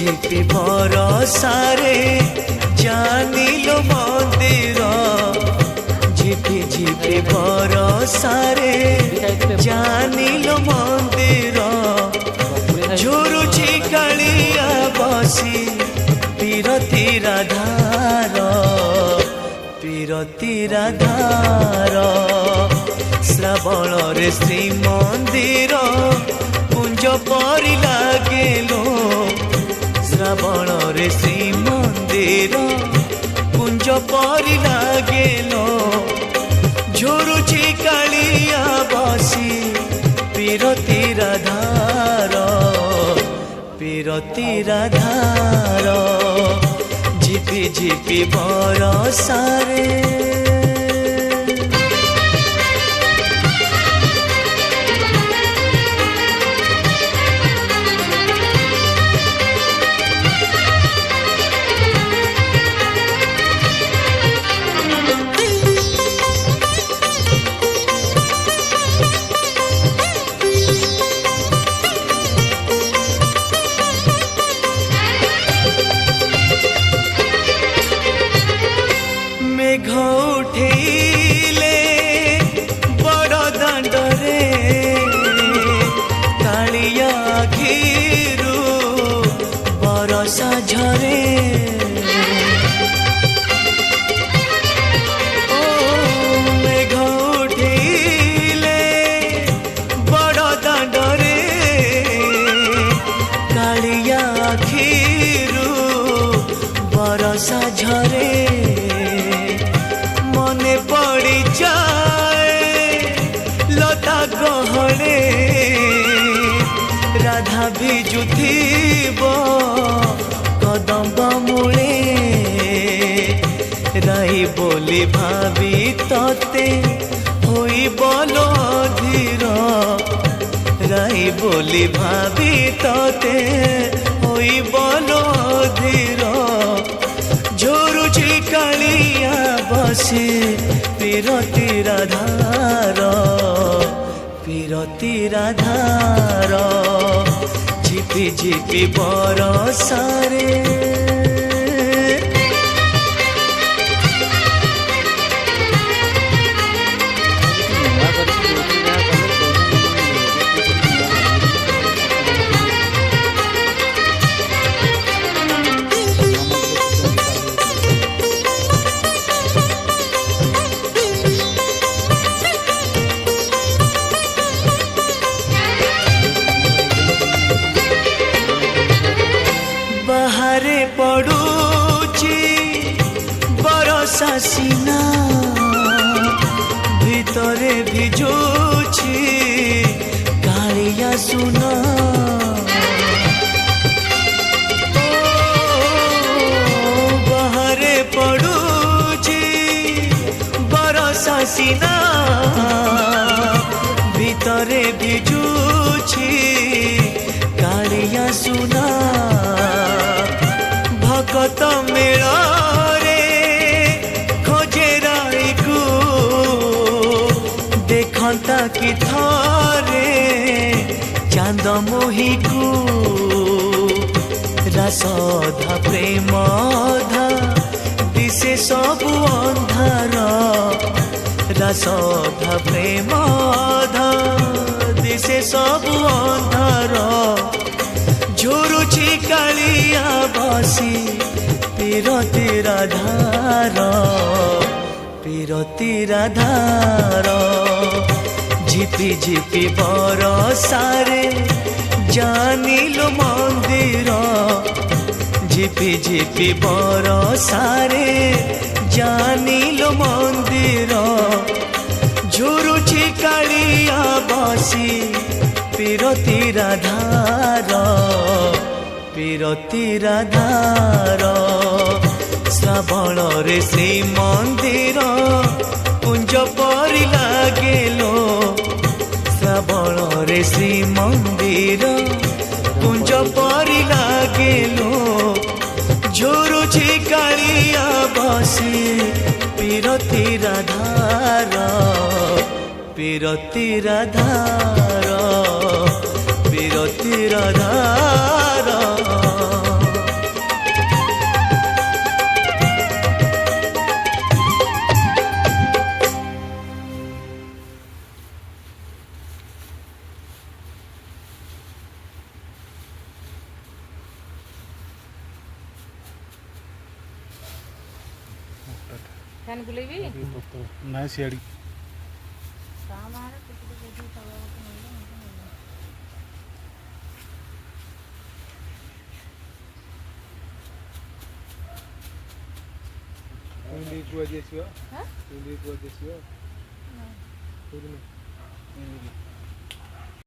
ঝিপি বরসারে জানিলো মন্দির ঝিপি ঝিপি বরসারে জানিলো মন্দির ঝুরুছি কালিয়া বসি পীরতি রাধার পীরতি রাধার শ্রাবণরে শ্রীমন্দির কুঞ্জ পরি লাগেলো শ্রাবণরে শ্রীমন্দির কুঞ্জ পরি লাগেলো ঝুরুছি কালিয়া বসি পীরতি রাধার পীরতি রাধার ঝিপি ঝিপি বরসারে উঠেইলে বড় দাণ্ডরে কালিয়া আখিরু বরসা ঝরে ও মেঘ উঠেইলে বড় দাণ্ডরে কালিয়া আখিরু বরসা ঝরে মনে পড়ি যায় লতা গহলে রাধা ভিজুথিব কদম্ব মূলে রাই বলি ভাবি ততে হই বল ধীর রাই বলি ভাবি ততে হই বল ধীর ঝুরুছি কালিয়া বসে পীরতি রাধার পীরতি রাধার ঝিপি ঝিপি বরসারে বাহারে পড়ুছি বরসা সিনা ভিতরে ভিজুছি কালিয়া সুনা বাহারে পড়ুছি বরসা সিনা ভিতরে ভিজুছি কালিয়া সুনা ভকত মেଳରେ খোঁজে রাইকু দেখন্তা কি থরে চাঁদ মোহিকু রাসধা প্রেমধা দিশে সবু ଅନ୍ଧାର রাসধা প্রেমধা দিশে সবু ଅନ୍ଧାର ঝুরুছি কালিয়া বসি পীরতি রাধার পীরতি রাধার ঝিপি ঝিপি বরসারে জানিলো মন্দির ঝিপি ঝিপি বরসারে জানিলো মন্দির ঝুরুছি কালিয়া বসি পীরতি রাধার পীরতি রাধার শ্রাবণরে শ্রীমন্দির কুঞ্জ পরি লাগেলো শ্রাবণরে শ্রীমন্দির কুঞ্জ পরি লাগেলো ঝুরুছি কালিয়া বসি পীরতি রাধার পীরতি রাধার পীরতি রাধার ଫ୍ୟାନ୍ ବୁଲେଇବି ନାଇଁ ସିଆଡ଼ି ତା ବାହାରେ ଟିକେ ବୁଝି ତଳ ଗୋଟେ ନେଇଯିବ ମୋତେ ନେଇଯିବ କୁଆଜି ଆସିବ ହାଁ କୁଆଜି ଆସିବ ନା କୋଉଦିନ